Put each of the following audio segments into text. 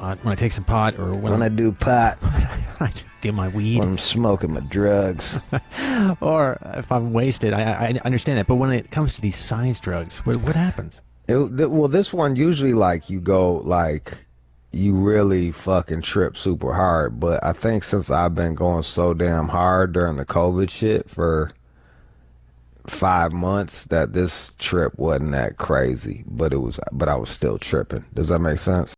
pot, when I take some pot, or when I do pot, I do my weed, when I'm smoking my drugs, or if I'm wasted. I understand that, but when it comes to these science drugs, what happens? Well, this one usually like you go like you really fucking trip super hard, but I think since I've been going so damn hard during the COVID shit for 5 months that this trip wasn't that crazy, but I was still tripping. Does that make sense?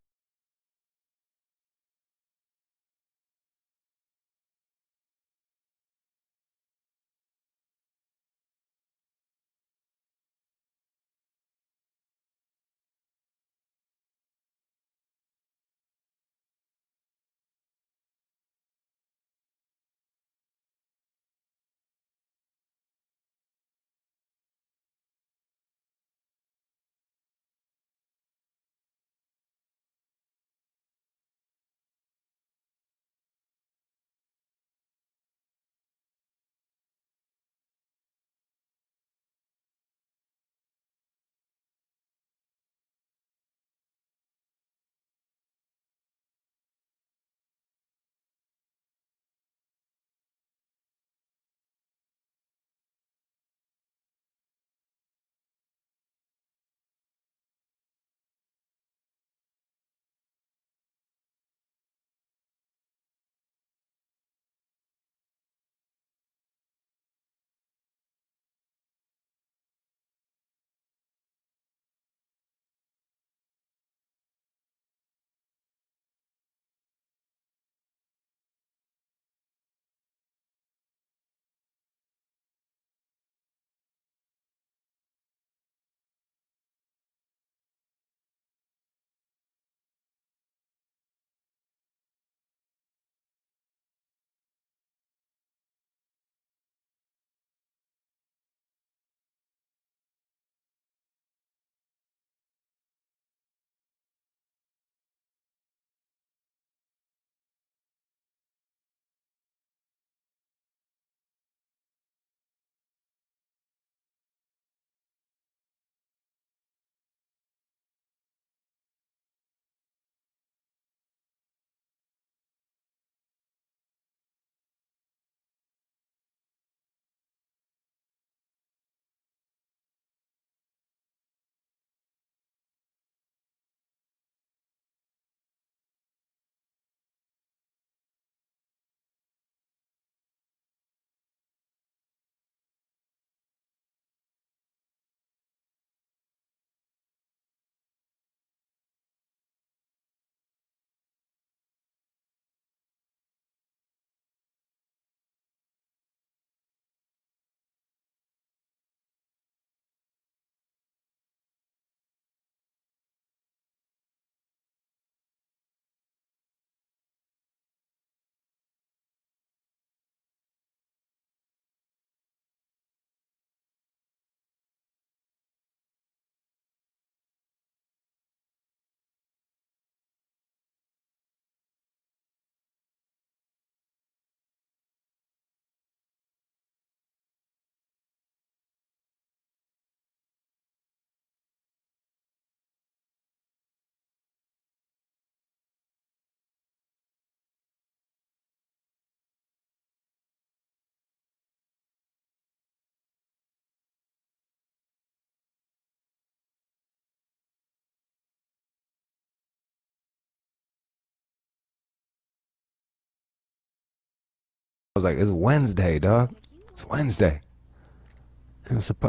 I was like, it's Wednesday, dog. It's Wednesday.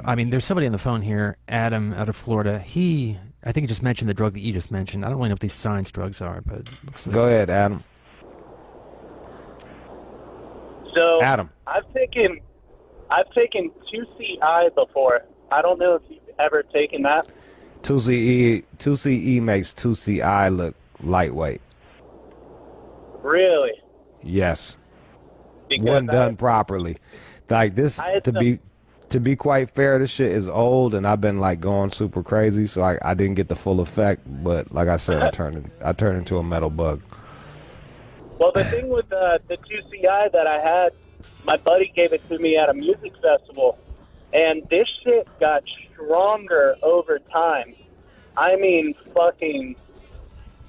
I mean, there's somebody on the phone here, Adam, out of Florida. I think he just mentioned the drug that you just mentioned. I don't really know what these science drugs are, but go ahead, Adam. So, Adam, I've taken 2CI before. I don't know if you've ever taken that. 2CE makes 2CI look lightweight. Really? Yes. Because when done properly. Like this, to be quite fair, this shit is old, and I've been like going super crazy, so I didn't get the full effect. But like I said, I turned into a metal bug. Well, the thing with the 2CI that I had, my buddy gave it to me at a music festival, and this shit got stronger over time. I mean, fucking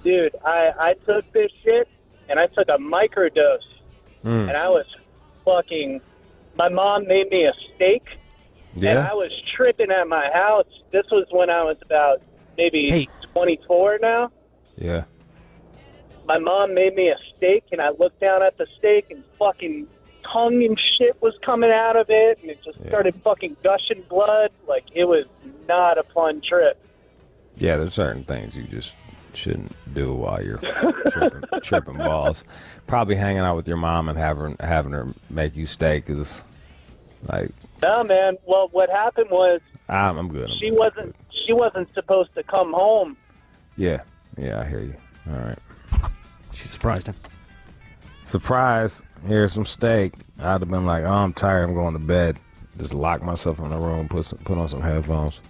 Dude, I took this shit, and I took a microdose, and I was fucking... My mom made me a steak, and I was tripping at my house. This was when I was about maybe 24 now. Yeah. My mom made me a steak, and I looked down at the steak, and fucking tongue and shit was coming out of it, and it just started fucking gushing blood. Like, it was not a fun trip. Yeah, there's certain things you just shouldn't do while you're tripping balls. Probably hanging out with your mom and having her make you steak is like... No, man. Well, what happened was... I'm good. She wasn't supposed to come home. Yeah, I hear you. All right. She surprised him. Surprise, here's some steak. I'd have been like, oh, I'm tired, I'm going to bed. Just lock myself in the room, put on some headphones.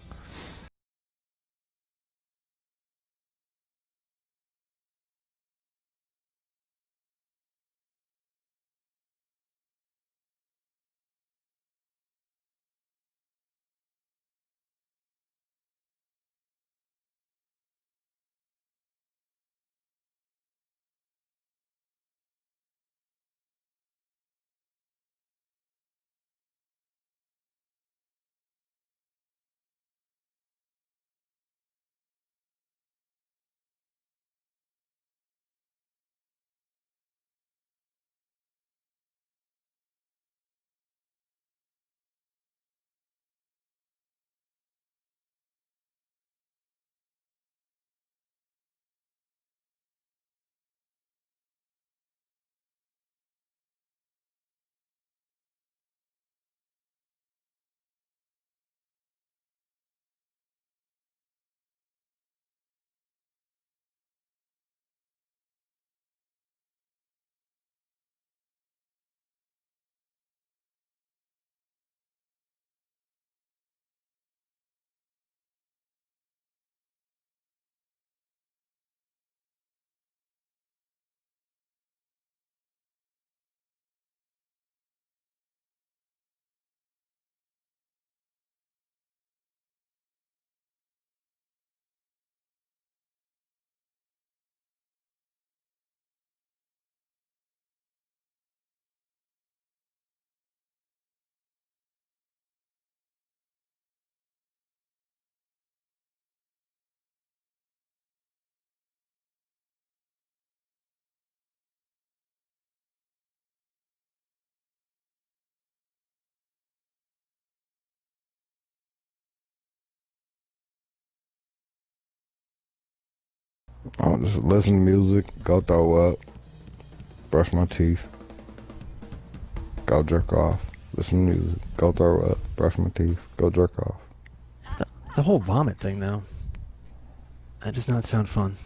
Oh, just listen to music, go throw up, brush my teeth, go jerk off, listen to music, go throw up, brush my teeth, go jerk off. The whole vomit thing, though, that does not sound fun.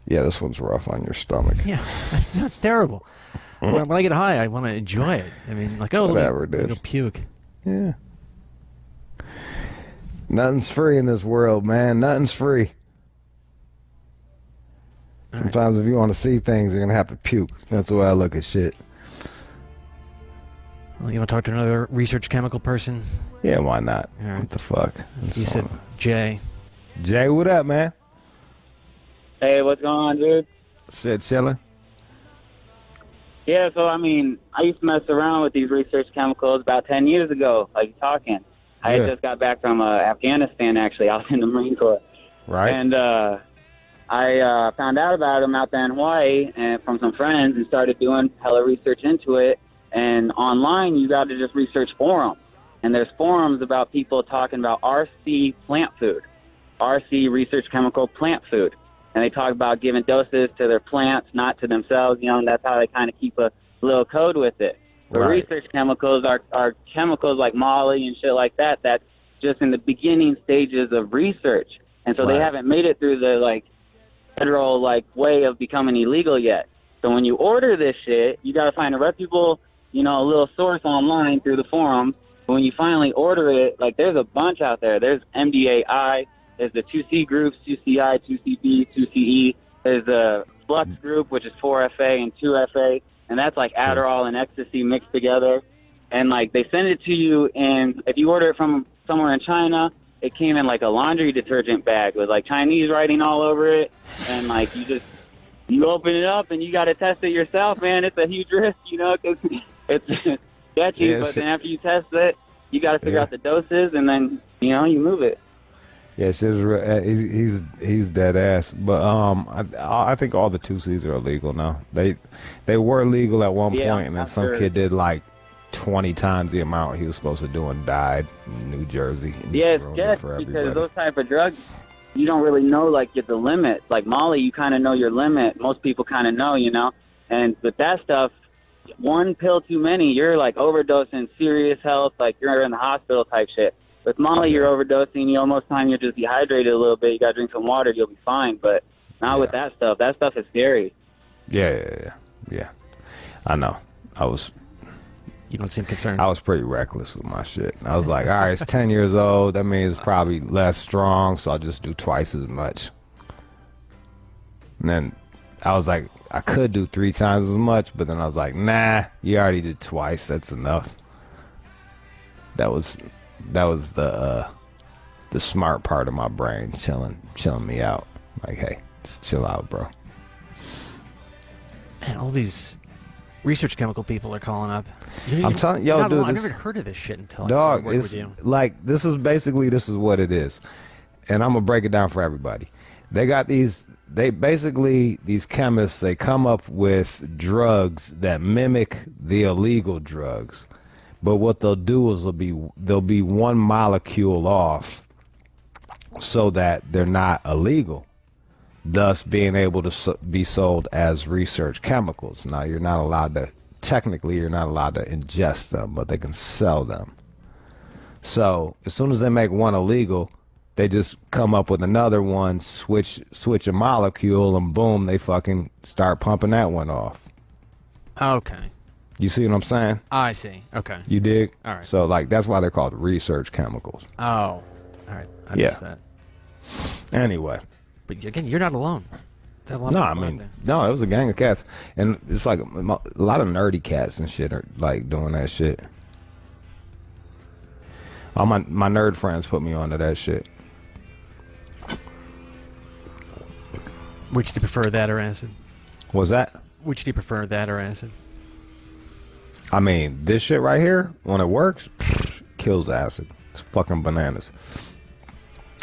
Yeah, this one's rough on your stomach. Yeah, that sounds terrible. When I get high, I want to enjoy it. I mean, like, oh, Whatever, let me dude. go puke. Yeah. Nothing's free in this world, man. Nothing's free. Sometimes if you want to see things, you're going to have to puke. That's the way I look at shit. Well, you want to talk to another research chemical person? Yeah, why not? All right. What the fuck? He said, Jay. Jay, what up, man? Hey, what's going on, dude? Shit, chilling. Yeah, so, I mean, I used to mess around with these research chemicals about 10 years ago, like talking. I had just got back from Afghanistan, actually. I was in the Marine Corps. Right. And I found out about them out there in Hawaii and from some friends and started doing hella research into it. And online, you got to just research forums. And there's forums about people talking about RC plant food, RC research chemical plant food. And they talk about giving doses to their plants, not to themselves, you know, and that's how they kind of keep a little code with it. But research chemicals are chemicals like Molly and shit like that, that's just in the beginning stages of research. And so they haven't made it through the, like, federal, like, way of becoming illegal yet. So when you order this shit, you got to find a reputable, you know, a little source online through the forums. But when you finally order it, like, there's a bunch out there. There's MDAI. There's the 2C groups, 2CI, 2CB, 2CE. There's the Flux group, which is 4FA and 2FA. And that's like Adderall and ecstasy mixed together. And, like, they send it to you, and if you order it from somewhere in China, it came in like a laundry detergent bag with like Chinese writing all over it, and like you open it up and you got to test it yourself, man. It's a huge risk, you know, because it's sketchy. Yeah, but then after you test it, you got to figure out the doses, and then you know you move it. Yeah, he's dead ass. But I think all the 2Cs are illegal now. They were legal at one point, and then some kid did like 20 times the amount he was supposed to do and died in New Jersey. Yeah, it's sketchy because those type of drugs, you don't really know like the limit. Like Molly, you kind of know your limit. Most people kind of know, you know. And with that stuff, one pill too many, you're like overdosing, serious health, like you're in the hospital type shit. With Molly, you're overdosing. You know, most of the time you're just dehydrated a little bit. You got to drink some water. You'll be fine. But not with that stuff. That stuff is scary. Yeah. I know. You don't seem concerned. I was pretty reckless with my shit. I was like, all right, it's 10 years old. That means it's probably less strong, so I'll just do twice as much. And then I was like, I could do 3 times as much, but then I was like, nah, you already did twice. That's enough. That was the smart part of my brain chilling me out. Like, hey, just chill out, bro. And all these research chemical people are calling up. I'm telling yo, dude, I've never heard of this shit until dog, I started working with you. Like this is what it is, and I'm gonna break it down for everybody. They got these chemists. They come up with drugs that mimic the illegal drugs. But what they'll do is they'll be one molecule off so that they're not illegal, thus being able to be sold as research chemicals. Now, technically you're not allowed to ingest them, but they can sell them. So as soon as they make one illegal, they just come up with another one, switch a molecule, and boom, they fucking start pumping that one off. Okay. You see what I'm saying? I see. Okay. You dig? All right. So, like, that's why they're called research chemicals. Oh. All right. I missed that. Anyway. But, again, you're not alone. No, I mean, no, it was a gang of cats. And it's like a lot of nerdy cats and shit are, like, doing that shit. All my nerd friends put me onto that shit. Which do you prefer, that or acid? What's that? Which do you prefer, that or acid? I mean, this shit right here, when it works, kills acid. It's fucking bananas.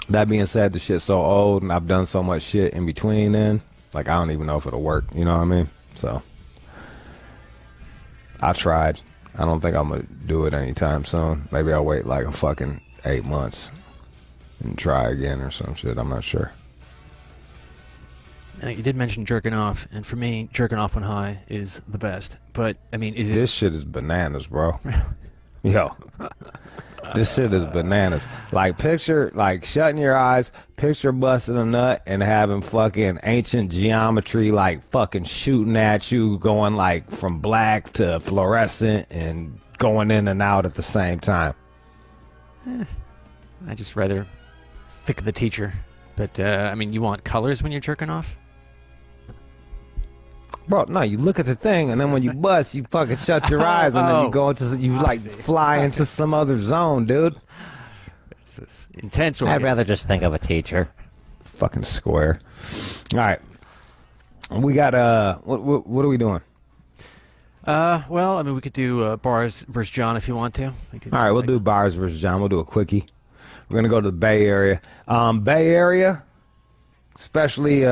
That being said, the shit's so old and I've done so much shit in between then, like, I don't even know if it'll work. You know what I mean? So, I tried. I don't think I'm going to do it anytime soon. Maybe I'll wait like a fucking 8 months and try again or some shit. I'm not sure. Now, you did mention jerking off, and for me, jerking off when high is the best. But, I mean, is it... This shit is bananas, bro. Yo. This shit is bananas. Like, picture, like, shutting your eyes, picture busting a nut and having fucking ancient geometry, like, fucking shooting at you, going, like, from black to fluorescent and going in and out at the same time. I just rather thick the teacher. But, I mean, you want colors when you're jerking off? Bro, no, you look at the thing, and then when you bust, you fucking shut your eyes, and then you go into, fly into some other zone, dude. It's just intense. I'd rather just think of a teacher. Fucking square. All right. We got, what are we doing? Well, I mean, we could do Barz versus John if you want to. All right, we'll do Barz versus John. We'll do a quickie. We're going to go to the Bay Area. Bay Area, especially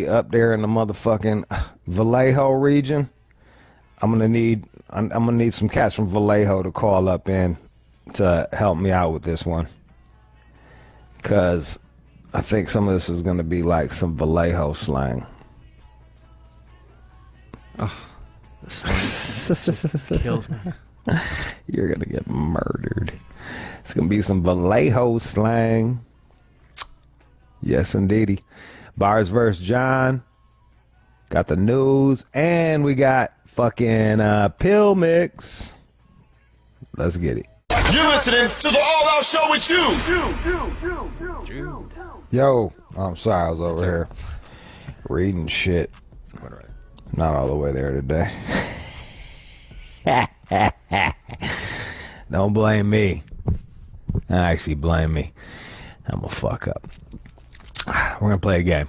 up there in the motherfucking Vallejo region. I'm gonna need some cats from Vallejo to call up in to help me out with this one, cause I think some of this is gonna be like some Vallejo slang. Oh, the slang just kills me. You're gonna get murdered. It's gonna be some Vallejo slang. Yes, indeedy. Barz versus John. Got the news. And we got fucking pill mix. Let's get it. You're listening to the All Out Show with Jude. Jude. Yo. I'm sorry, I was over here reading shit. Not all the way there today. Don't blame me. Actually, blame me. I'm a fuck up. We're gonna play a game.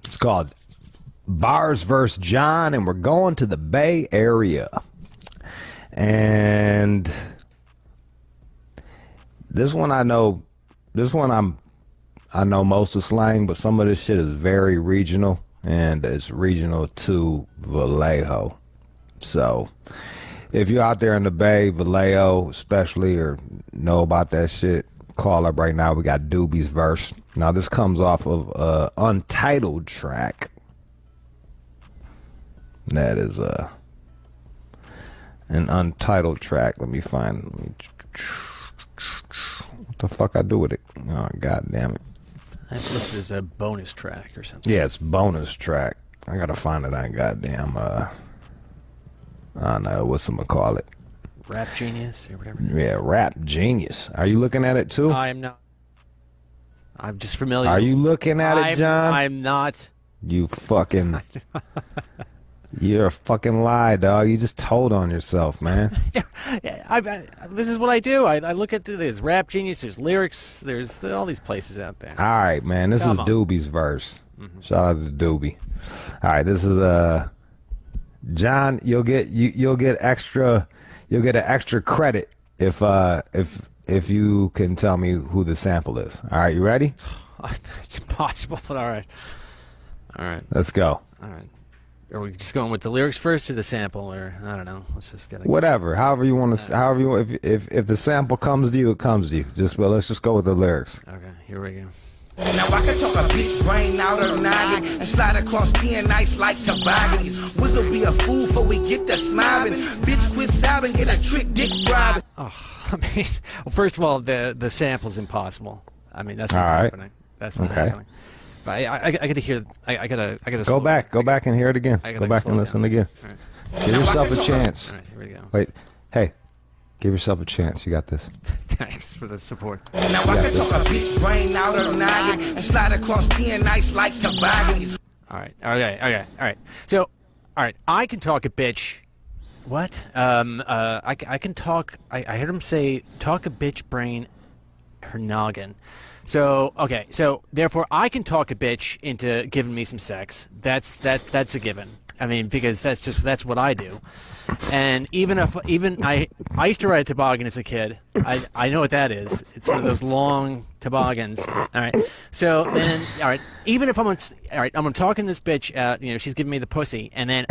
It's called Barz vs. John, and we're going to the Bay Area. And this one I know. This one I know most of slang, but some of this shit is very regional, and it's regional to Vallejo. So if you're out there in the Bay, Vallejo especially, or know about that shit, call up right now. We got Doobie's verse. Now this comes off of Untitled track. That is an Untitled track. Let me find. What the fuck I do with it? Oh, god damn it. That's listed as a bonus track or something. Yeah, it's bonus track. I gotta find it on goddamn I don't know what's I'm gonna call it. Rap Genius or whatever. Yeah, Rap Genius. Are you looking at it too? I am not. I'm just familiar. Are you looking at it, John? I'm not. You fucking. You're a fucking lie, dog. You just told on yourself, man. This is what I do. I look at there's Rap Genius, there's lyrics, there's all these places out there. All right, man. This is Doobie's verse. Shout out to Doobie. All right, this is John. You'll get extra. You'll get an extra credit if you can tell me who the sample is. All right, you ready? It's impossible, but all right. All right. Let's go. All right. Are we just going with the lyrics first or the sample, or I don't know? Let's just get whatever. However you want to. However you want. If the sample comes to you, it comes to you. Let's just go with the lyrics. Okay, here we go. Now I can talk a bitch brain out of noggin and slide across being nice like toboggans. Whistle be a fool before we get the smiling. Bitch quit sobbing, get a trick dick driving. Oh, I mean, well, first of all, the sample's impossible. I mean, that's not happening. That's not happening. But I gotta hear. I gotta. Go back and hear it again. Go back and listen again. All right. Give yourself a chance. All right, here we go. Wait, hey, give yourself a chance. You got this. Thanks for the support. Now I can talk a bitch brain out of noggin and slide across being nice like toboggans. All right. So, all right. I can talk a bitch. What? I can talk. I heard him say talk a bitch brain, her noggin. So okay, so therefore I can talk a bitch into giving me some sex. That's a given. I mean, because that's what I do. And even I used to ride a toboggan as a kid. I know what that is. It's one of those long toboggans. All right. So then, all right. Even if I'm talking this bitch out. You know, she's giving me the pussy, and then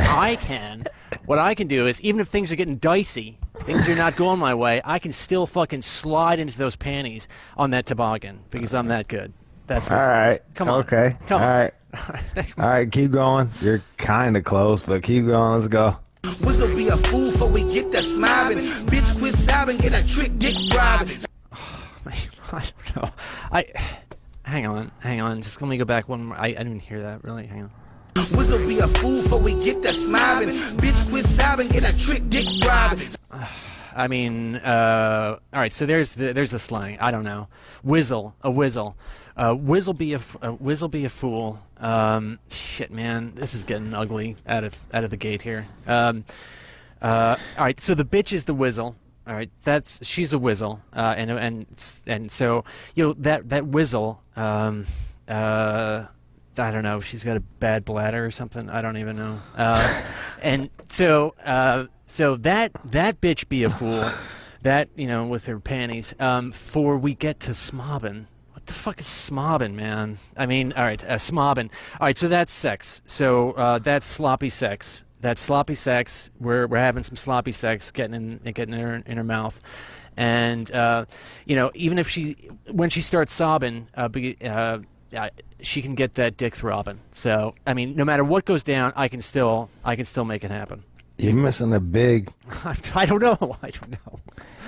what I can do is, even if things are getting dicey, things are not going my way, I can still fucking slide into those panties on that toboggan because I'm that good. That's all right. Come on. Okay. Come on. All right. All right. Keep going. You're kind of close, but keep going. Let's go. Whistle be a fool before we get the smiling. Bitch quit sobbing, get a trick dick driving. I don't know. Hang on. Just let me go back one more. I didn't hear that really. Hang on. Whistle be a fool before we get the smiling. Bitch quit sobbing, get a trick dick driving. I mean, all right. So there's a slang. I don't know. Whizzle, a whizzle. Whizzle be a fool. Shit, man, this is getting ugly out of the gate here. All right. So the bitch is the whizzle. All right. She's a whizzle. And so that whizzle. I don't know. She's got a bad bladder or something. I don't even know. And so that bitch be a fool. That, with her panties. For we get to smobbin'. What the fuck is smobbin', man? I mean, all right, smobbin'. All right, so that's sex. So that's sloppy sex. That's sloppy sex. We're having some sloppy sex, getting in her mouth. And even if when she starts sobbing, she can get that dick throbbing. So I mean, no matter what goes down, I can still make it happen. You're missing a big. I don't know.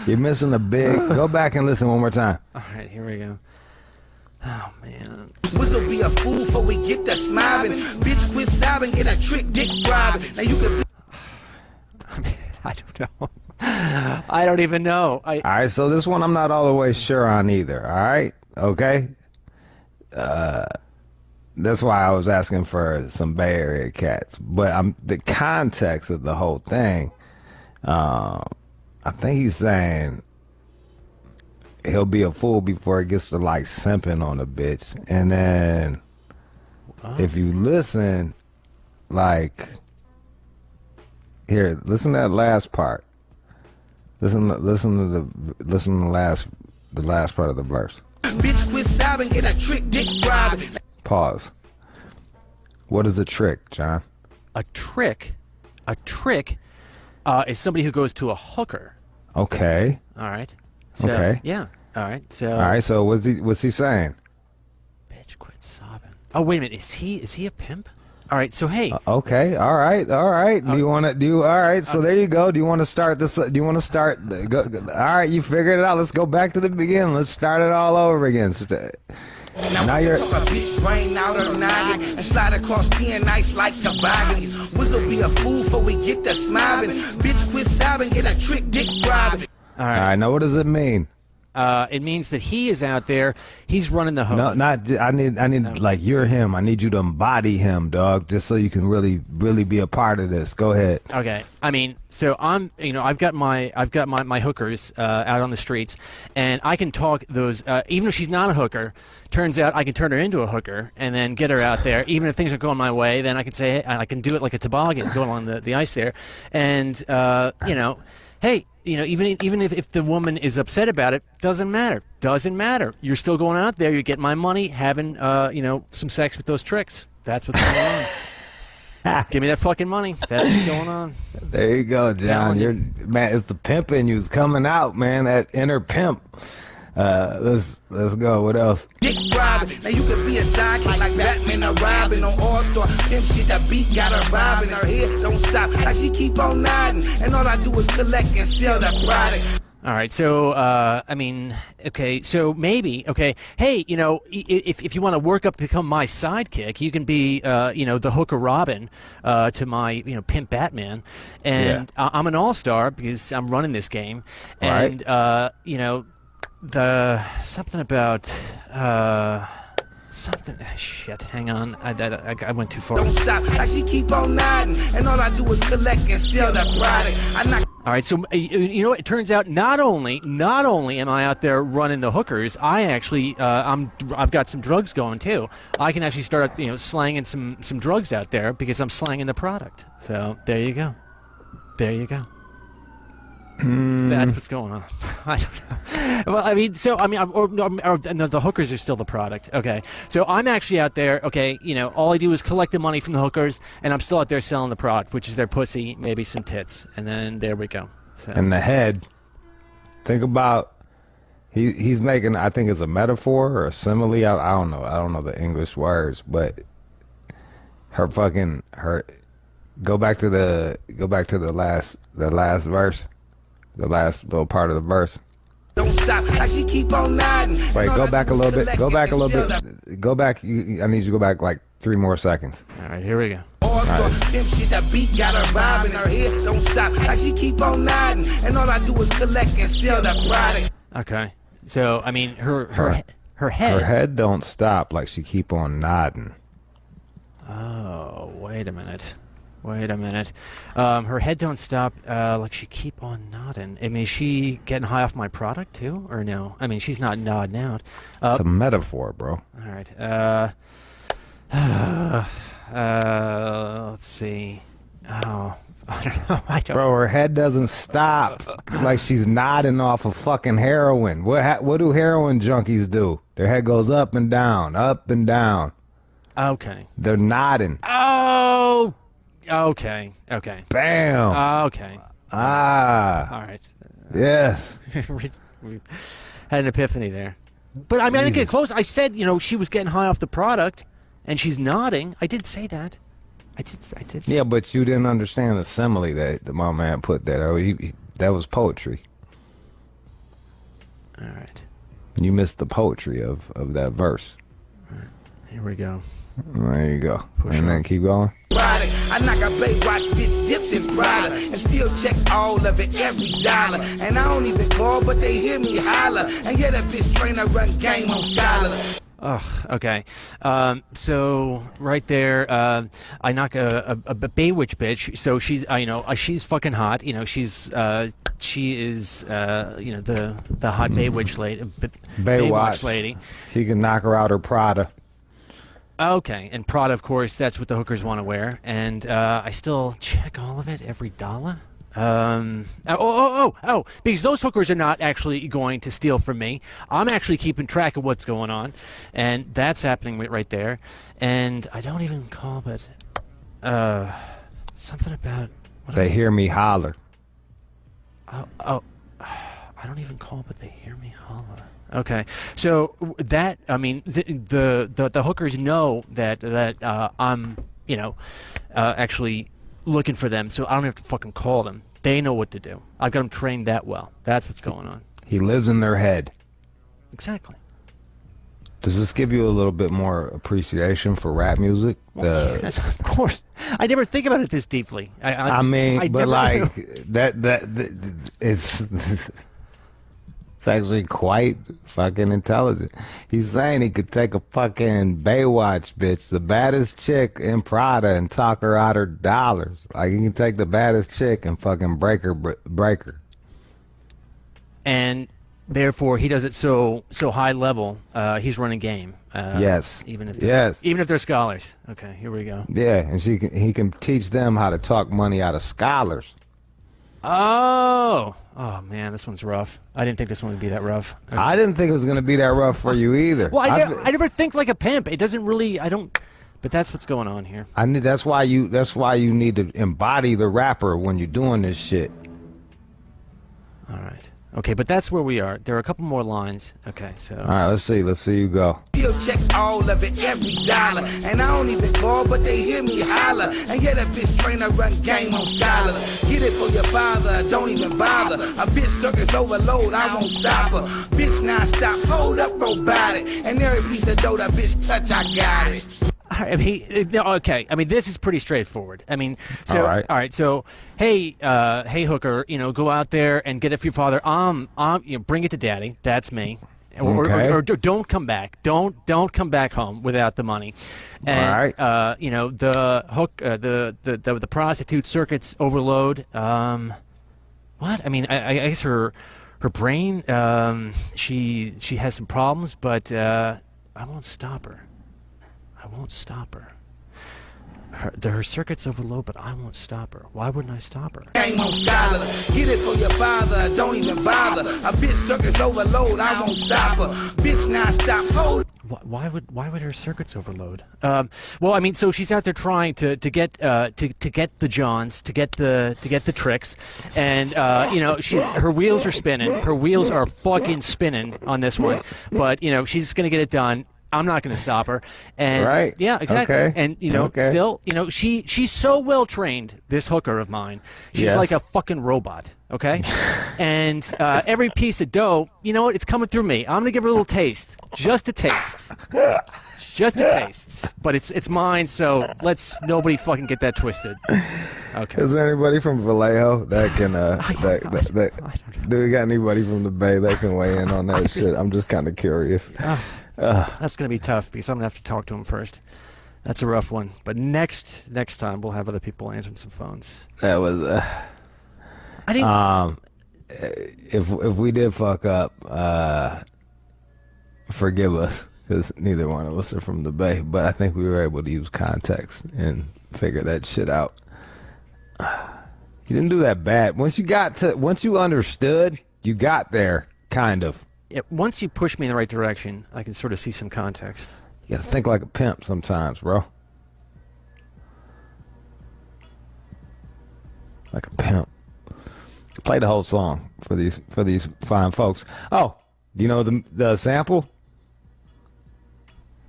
You're missing a big. Go back and listen one more time. All right, here we go. Oh man. Whistle be a fool before we get the smiling. Bitch quit sobbing, get a trick dick driving. Now you can. I don't know. I don't even know. All right, so this one I'm not all the way sure on either. All right, okay. That's why I was asking for some Bay Area cats. But the context of the whole thing. I think he's saying he'll be a fool before it gets to like simping on a bitch. And then if you listen, like, here, listen to that last part. Listen to the last part of the verse. Bitch, quit sobbing, get a trick dick driving. Pause. What is a trick, John? A trick is somebody who goes to a hooker. Okay. All right. So, Okay. Yeah. All right. So. All right. So what's he saying? Bitch, quit sobbing. Oh, wait a minute. Is he a pimp? All right. So hey. Okay. All right. All right. All right. So there you go. Do you want to start this? Do you want to start? All right. You figured it out. Let's go back to the beginning. Let's start it all over again. Now you're. A bitch brain out her noggin and slide across being nice like toboggans. Whistle be a fool before we get the smiling. Bitch, quit sobbing, get a trick dick driving. All right. All right. Now what does it mean? It means that he is out there. He's running the hose. No, not. I need like you're him. I need you to embody him, dog, just so you can really be a part of this. Go ahead. Okay. I mean, so I've got my hookers out on the streets, and I can talk those. Even if she's not a hooker, turns out I can turn her into a hooker and then get her out there. Even if things are going my way, then I can say, hey, I can do it like a toboggan, go along the ice there, and hey. Even if the woman is upset about it, doesn't matter. Doesn't matter. You're still going out there. You're getting my money, having some sex with those tricks. That's what's going on. Give me that fucking money. That's what's going on. There you go, John. Man, it's the pimp in you's coming out, man. That inner pimp. Let's go. What else? Dick driving. Now you could be a sidekick like Batman or Robin on All-Star. Pimp shit, that beat got her bobbing. Her head don't stop. Like she keep on nodding. And all I do is collect and sell the product. All right, so I mean, okay, so maybe, okay, hey, if you want to work up to become my sidekick, you can be, the hooker Robin to my, pimp Batman, and I'm an all-star because I'm running this game, and the something about something. Shit, hang on, I went too far. Don't stop, like she keep on nodding, and all I do is collect and sell the product. All right, so it turns out not only am I out there running the hookers, I actually I've got some drugs going too. I can actually start slanging some drugs out there because I'm slanging the product. So there you go. There you go. That's what's going on. I don't know. Well, I mean, no, the hookers are still the product. Okay, so I'm actually out there. Okay, all I do is collect the money from the hookers, and I'm still out there selling the product, which is their pussy, maybe some tits, and then there we go. So. And the head. Think about. He's making. I think it's a metaphor or a simile. I don't know. I don't know the English words, but her. Go back to the last verse. The last little part of the verse. Don't stop, like she keep on nodding. Wait, go back a little bit. Go back a little bit. Go back. I need you to go back like 3 more seconds. All right, here we go. Shit, that beat got her bobbing. Her head don't stop, like she keep on nodding. And all I do is collect and sell the product. Okay, so I mean, her head. Her head don't stop, like she keep on nodding. Oh, wait a minute. Her head don't stop, like she keep on nodding. I mean, is she getting high off my product too, or no? I mean, she's not nodding out. It's a metaphor, bro. All right. Let's see. Oh, I don't know. Bro, her head doesn't stop, like she's nodding off of fucking heroin. What do heroin junkies do? Their head goes up and down, up and down. Okay. They're nodding. Oh. Okay. Bam. Okay. Ah. All right. Yes. We had an epiphany there. But I mean, I didn't get close. I said, she was getting high off the product, and she's nodding. I did say that. I did. Yeah, but you didn't understand the simile that my man put there. That was poetry. All right. You missed the poetry of that verse. All right. Here we go. There you go. Push and then keep going. I knock a Baywatch bitch dipped in Prada and still check all of it, every dollar. And I don't even call, but they hear me holler. And yeah, that bitch trainer run game on scholar. Ugh, okay. So right there, I knock a Baywitch bitch. So she's, she's fucking hot. She is, the hot Baywitch lady. Baywatch lady. He can knock her out her Prada. Okay, and Prada, of course, that's what the hookers want to wear. And I still check all of it, every dollar. Because those hookers are not actually going to steal from me. I'm actually keeping track of what's going on, and that's happening right there. And I don't even call, but something about they hear me holler. I don't even call, but they hear me holler. Okay, so that the hookers know that I'm actually looking for them, so I don't have to fucking call them. They know what to do. I've got them trained that well. That's what's going on. He lives in their head. Exactly. Does this give you a little bit more appreciation for rap music? Well, yes, of course. I never think about it this deeply. I mean, but like that it's it's actually quite fucking intelligent. He's saying he could take a fucking Baywatch bitch, the baddest chick in Prada, and talk her out her dollars. Like he can take the baddest chick and fucking break her. And therefore, he does it so high level. He's running game. Yes. Even if they're scholars. Okay, here we go. Yeah, and he can teach them how to talk money out of scholars. Oh man, this one's rough. I didn't think this one would be that rough. Okay. I didn't think it was going to be that rough for you either. Well, I never think like a pimp. It doesn't really. I don't. But that's what's going on here. That's why you need to embody the rapper when you're doing this shit. All right. Okay, but that's where we are. There are a couple more lines. Okay, so. All right, let's see you go. Still check all of it, every dollar. And I don't even call, but they hear me holler. And yeah, that bitch trainer run game on scholar. Get it for your father, don't even bother. A bitch circus overload, I won't stop her. Bitch non-stop, hold up, robotic. And every piece of dough that bitch touch, I got it. I mean, okay. I mean, this is pretty straightforward. I mean, so all right. So, hey, hooker, go out there and get it for your father. Bring it to daddy. That's me. Or don't come back. Don't come back home without the money. And the prostitute circuits overload. What? I mean, I guess her brain. She has some problems, but I won't stop her. I won't stop her. Her circuit's overload, but I won't stop her. Why wouldn't I stop her? Game on scholar. Get it for your father, don't even bother. A bitch circuit's overload, I won't stop her. Bitch non-stop, hold. Why would her circuits overload? Well, I mean, so she's out there trying to get the Johns, to get the tricks, and her wheels are spinning. Her wheels are fucking spinning on this one, but she's gonna get it done. I'm not going to stop her. And right. Yeah, exactly. Okay. And still, she's so well trained, this hooker of mine. She's like a fucking robot, okay? And every piece of dough, you know what? It's coming through me. I'm going to give her a little taste. Just a taste. Just a taste. But it's mine, so let's nobody fucking get that twisted. Okay. Is there anybody from Vallejo that can do we got anybody from the Bay that can weigh in on that shit? I'm just kind of curious. That's going to be tough because I'm going to have to talk to him first. That's a rough one. But next time we'll have other people answering some phones. That was I didn't if we did fuck up, forgive us because neither one of us are from the Bay, but I think we were able to use context and figure that shit out. You didn't do that bad. Once you understood, you got there kind of. Once you push me in the right direction, I can sort of see some context. You gotta think like a pimp sometimes, bro. Like a pimp. Play the whole song for these fine folks. Oh, do you know the sample?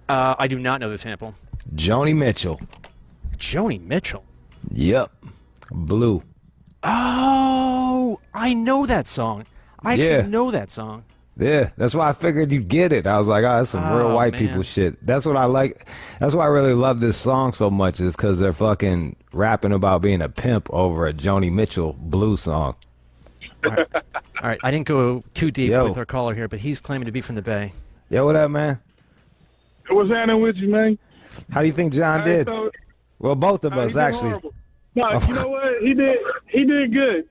I do not know the sample. Joni Mitchell. Joni Mitchell? Yep. Blue. Oh, I know that song. I actually know that song. Yeah, that's why I figured you'd get it. I was like, oh, that's some real white people shit. That's what I like. That's why I really love this song so much, is because they're fucking rapping about being a pimp over a Joni Mitchell blues song. All right. I didn't go too deep with our caller here, but he's claiming to be from the Bay. Yo, what up, man? What's happening with you, man? How do you think John did? Well, both of us, actually. Horrible. No, you know what? He did good.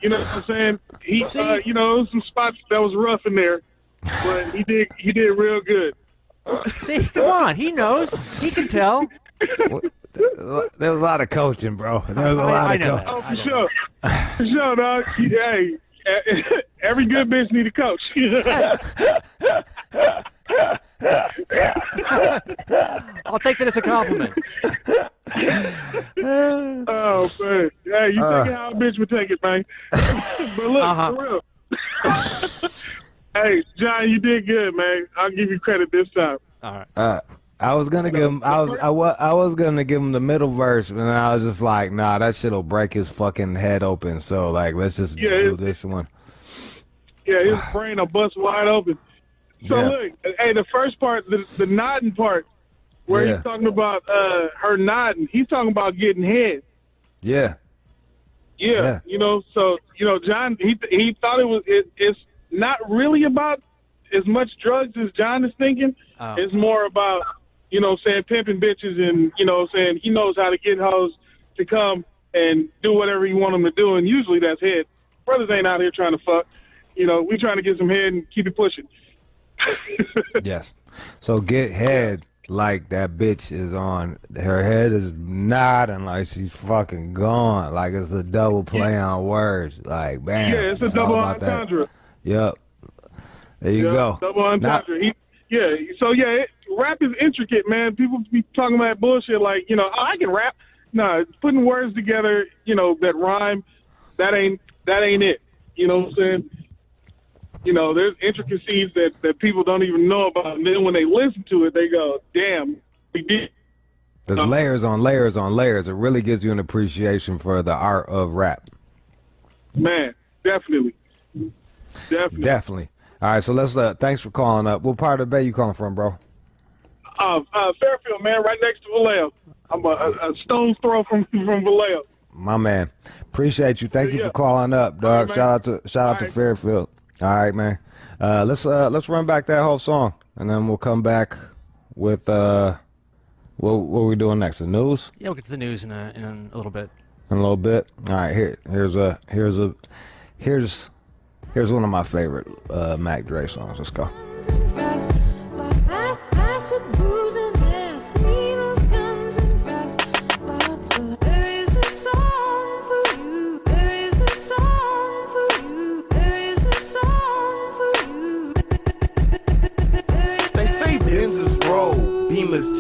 You know what I'm saying? He, you know, there was some spots that was rough in there, but he did real good. See, come on, he knows. He can tell. There was a lot of coaching, bro. There was a lot of coaching. Oh, for sure. For sure, dog. Hey, every good bitch need a coach. I'll take that as a compliment. Oh, man. Hey, you thinking how a bitch would take it, man. But look, for real. Hey, John, you did good, man. I'll give you credit this time. All right. I was gonna give him. I was gonna give him the middle verse, and I was just like, nah, that shit'll break his fucking head open. So like, let's just do this one. Yeah, his brain will bust wide open. So look, hey, the first part, the nodding part, where he's talking about her nodding, he's talking about getting head. Yeah. You know, so you know, John, he thought it's not really about as much drugs as John is thinking. It's more about, you know, saying pimping bitches and, you know, saying he knows how to get hoes to come and do whatever you want them to do, and usually that's head. Brothers ain't out here trying to fuck. You know, we trying to get some head and keep it pushing. Yes. So get head like that bitch is on. Her head is nodding like she's fucking gone. Like it's a double play on words. Like, bam. Yeah, it's a double entendre. Yep. There you go. Double entendre. Rap is intricate, man. People be talking about bullshit like, you know, I can rap. No, putting words together, you know, that rhyme, that ain't it. You know what I'm saying? You know, there's intricacies that people don't even know about. And then when they listen to it, they go, damn, we did. There's layers on layers on layers. It really gives you an appreciation for the art of rap. Man, definitely. Definitely. All right, so let's, thanks for calling up. What part of the Bay you calling from, bro? Fairfield, man, right next to Vallejo. I'm a stone's throw from Vallejo. My man. Appreciate you. Thank you for calling up, dog. Right, shout out to Fairfield. All right, man. Let's run back that whole song, and then we'll come back with what are we doing next? The news? Yeah, we'll get to the news in a little bit. In a little bit. All right. Here's one of my favorite Mac Dre songs. Let's go.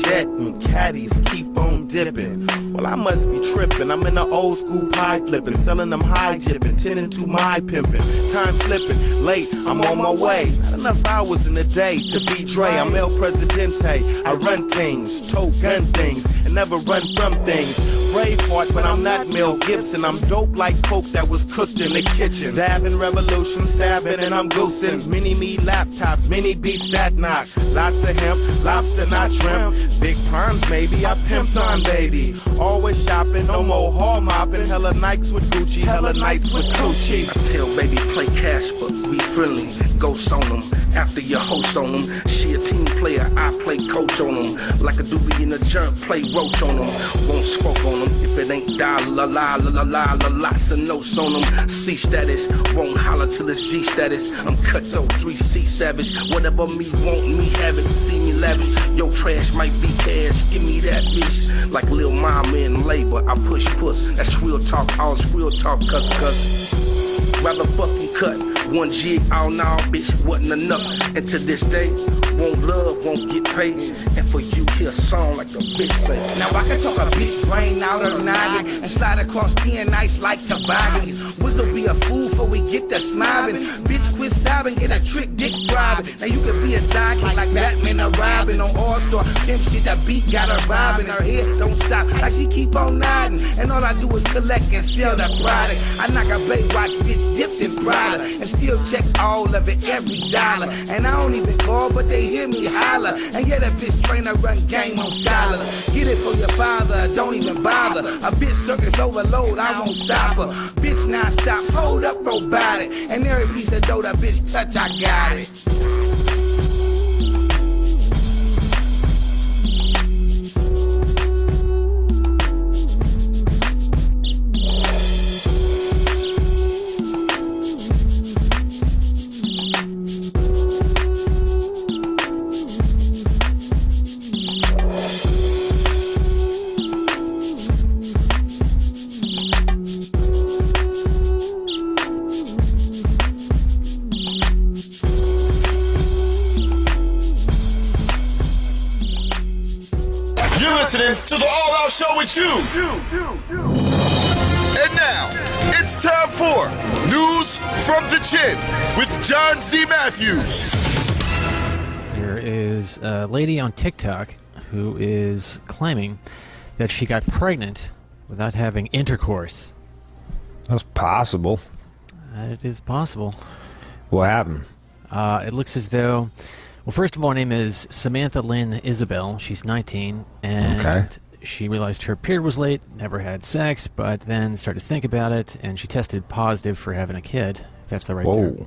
Jet and caddies keep on dipping. Well, I must be tripping. I'm in the old school pie flipping, selling them high jipping, tending to my pimping. Time slipping, late, I'm on my way. Not enough hours in the day to be Dre. I'm El Presidente. I run things, tote gun things, and never run from things. Braveheart, but I'm not Mel Gibson. I'm dope like coke that was cooked in the kitchen. Dabbing, revolution, stabbing, and I'm goosing. Mini-me laptops, mini beats that knock. Lots of hemp, lobster not shrimp. Big perms, maybe I pimped on, baby. Always shopping, no more hall mopping. Hella Nikes with Gucci, hella nights with Gucci. I tell baby play cash, but be friendly. Ghost on them, after your host on them. She a team player, I play coach on them. Like a doobie in a jerk, play roach on them. Won't smoke on them if it ain't la la la la la la. Lots of notes on them. C status, won't holler till it's G status. I'm cutthroat, 3C savage. Whatever me want, me have it. See me lavish. Yo trash might be cash, give me that bitch. Like Lil Mama in labor, I push puss. That's real talk, all's real talk, cuz. Rather fucking cut. One jig all now, bitch, wasn't enough. And to this day, won't love, won't get paid. And for you, hear a song like the bitch say. Now I can talk a bitch brain out of noggin and slide across being nice like toboggans. Whistle be a fool before we get the smiling. Bitch quit sobbing, get a trick dick driving. Now you can be a sidekick like Batman or Robin on All-Star. Pimp shit, that beat got her bobbing. Her head don't stop, like she keep on nodding. And all I do is collect and sell the product. I knock a Baywatch bitch dipped in Prada and still check all of it, every dollar. And I don't even call, but they hear me holler. And yeah, that bitch trainer run game on scholar. Get it for your father, don't even bother. A bitch circus overload, I won't stop her. Bitch non-stop, hold up, robotic. And every piece of dough that bitch touch, I got it. listening to the All Out Show with you. And now, it's time for News from the Chin with John Z. Matthews. There is a lady on TikTok who is claiming that she got pregnant without having intercourse. That's possible. It is possible. What happened? It looks as though, well, first of all, her name is Samantha Lynn Isabel. She's 19, and she realized her period was late, never had sex, but then started to think about it, and she tested positive for having a kid, if that's the right term.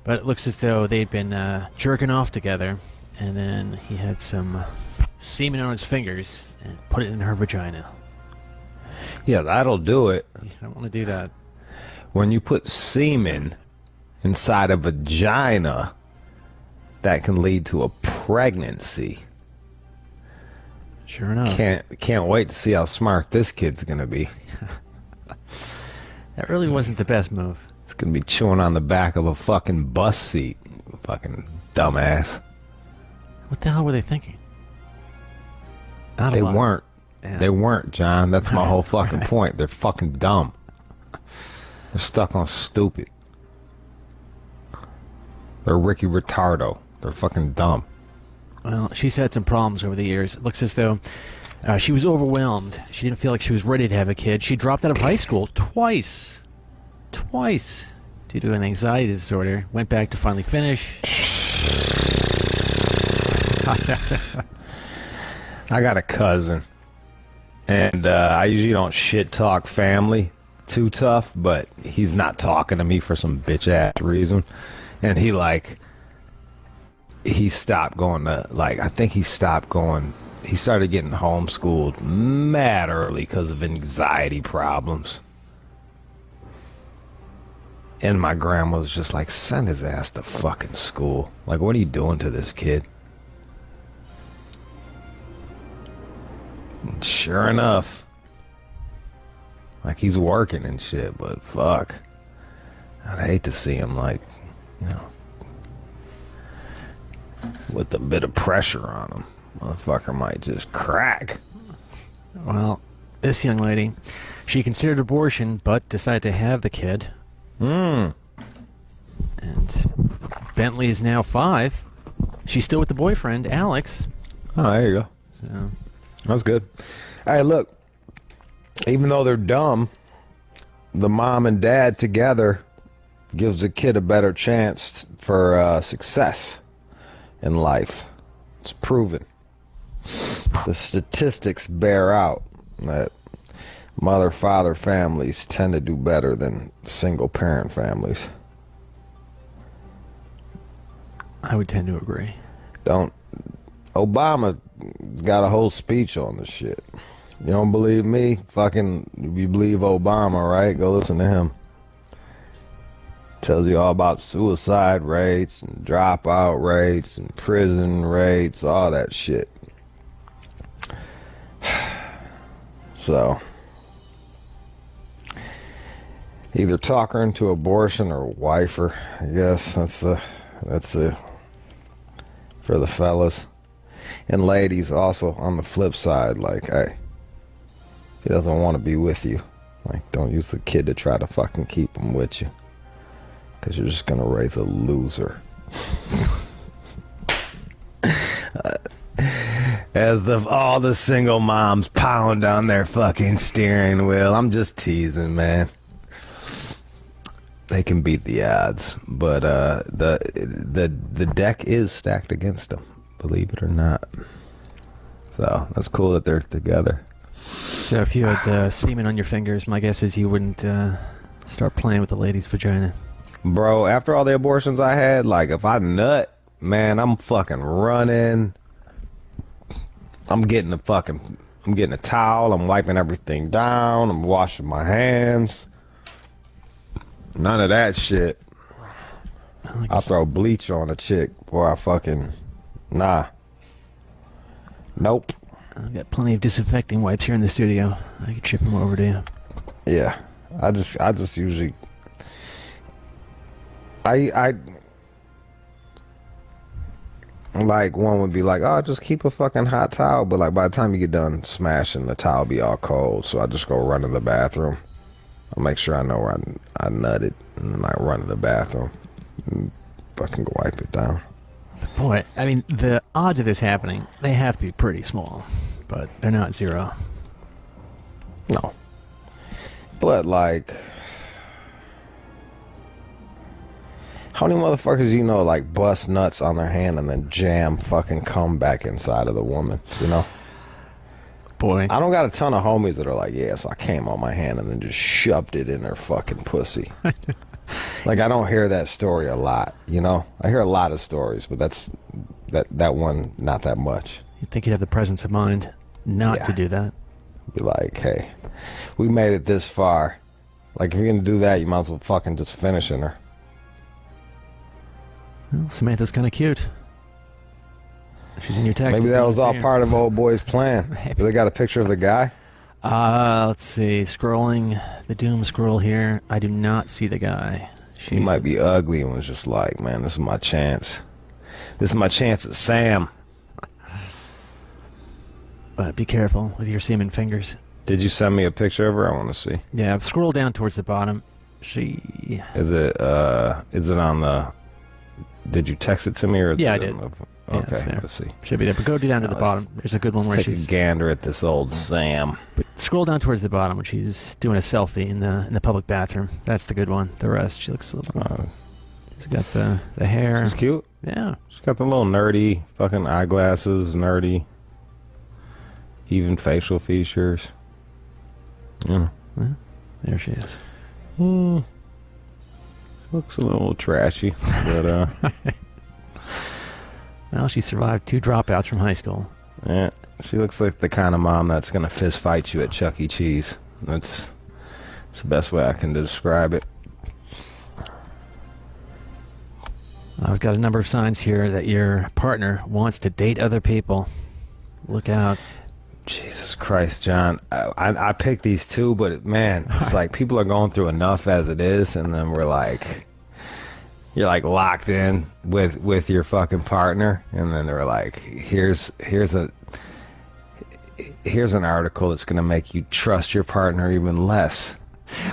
But it looks as though they'd been jerking off together, and then he had some semen on his fingers and put it in her vagina. Yeah, that'll do it. I don't want to do that. When you put semen inside a vagina, that can lead to a pregnancy. Sure enough. Can't wait to see how smart this kid's gonna be. That really wasn't the best move. It's gonna be chewing on the back of a fucking bus seat. Fucking dumbass. What the hell were they thinking? Not a They lot. weren't. Yeah. They weren't, John. That's my whole fucking point. They're fucking dumb. They're stuck on stupid. They're Ricky Ritardo. They're fucking dumb. Well, she's had some problems over the years. It looks as though she was overwhelmed. She didn't feel like she was ready to have a kid. She dropped out of high school twice. Due to an anxiety disorder. Went back to finally finish. I got a cousin. And I usually don't shit talk family too tough, but he's not talking to me for some bitch ass reason. And he stopped going to, I think he stopped going, he started getting homeschooled mad early because of anxiety problems. And my grandma was just like, send his ass to fucking school. Like, what are you doing to this kid? And sure enough, he's working and shit, but fuck. I'd hate to see him, with a bit of pressure on him. Motherfucker might just crack. Well, this young lady, she considered abortion, but decided to have the kid. And Bentley is now 5. She's still with the boyfriend, Alex. Oh, there you go. So that's good. Hey, look, even though they're dumb, the mom and dad together gives the kid a better chance for success in life. It's proven. The statistics bear out that mother-father families tend to do better than single-parent families. I would tend to agree. Obama got a whole speech on this shit. You don't believe me? Fucking, if you believe Obama, right? Go listen to him. Tells you all about suicide rates and dropout rates and prison rates, all that shit. So, either talk her into abortion or wife her. I guess that's the for the fellas. And ladies also on the flip side, hey, he doesn't want to be with you. Don't use the kid to try to fucking keep him with you. Because you're just going to raise a loser. As all the single moms pound on their fucking steering wheel. I'm just teasing, man. They can beat the odds. But the deck is stacked against them. Believe it or not. So that's cool that they're together. So if you had semen on your fingers, my guess is you wouldn't start playing with the lady's vagina. Bro, after all the abortions I had, if I nut, man, I'm fucking running. I'm getting a towel. I'm wiping everything down. I'm washing my hands. None of that shit. I'll throw bleach on a chick before I fucking... Nah. Nope. I've got plenty of disinfecting wipes here in the studio. I could ship them over to you. Yeah. I just usually... I Like, one would be like, oh, just keep a fucking hot towel. But, like, by the time you get done smashing, the towel be all cold. So I just go run to the bathroom. I'll make sure I know where I nutted. And then I run to the bathroom and fucking go wipe it down. Boy, I mean, the odds of this happening, they have to be pretty small. But they're not zero. No. But, like... How many motherfuckers you know, like, bust nuts on their hand and then jam fucking cum back inside of the woman, you know? Boy. I don't got a ton of homies that are like, yeah, so I came on my hand and then just shoved it in her fucking pussy. Like, I don't hear that story a lot, you know? I hear a lot of stories, but that one, not that much. You'd think you'd have the presence of mind not to do that. Be like, hey, we made it this far. Like, if you're gonna do that, you might as well fucking just finish in her. Well, Samantha's kind of cute. She's in your text. Maybe that was all part of old boy's plan. Do they got a picture of the guy? Let's see. Scrolling the doom scroll here. I do not see the guy. He might be ugly and was just like, man, this is my chance. This is my chance at Sam. But be careful with your semen fingers. Did you send me a picture of her? I want to see. Yeah, scroll down towards the bottom. She... Is it on the... Did you text it to me? Or yeah, I did. Okay, yeah, let's see. Should be there, but go down to the bottom. There's a good one where she's... Take a gander at this old Sam. But scroll down towards the bottom when she's doing a selfie in the public bathroom. That's the good one. The rest, she looks a little... she's got the hair. She's cute. Yeah. She's got the little nerdy fucking eyeglasses, nerdy. Even facial features. Yeah. There she is. Looks a little trashy, but well, she survived 2 dropouts from high school. Yeah, she looks like the kind of mom that's gonna fist fight you at Chuck E. Cheese. That's the best way I can describe it. I've got a number of signs here that your partner wants to date other people. Look out. Jesus Christ, John. I picked these 2, but man, it's like people are going through enough as it is, and then you're like locked in with your fucking partner, and then they're like, here's an article that's going to make you trust your partner even less.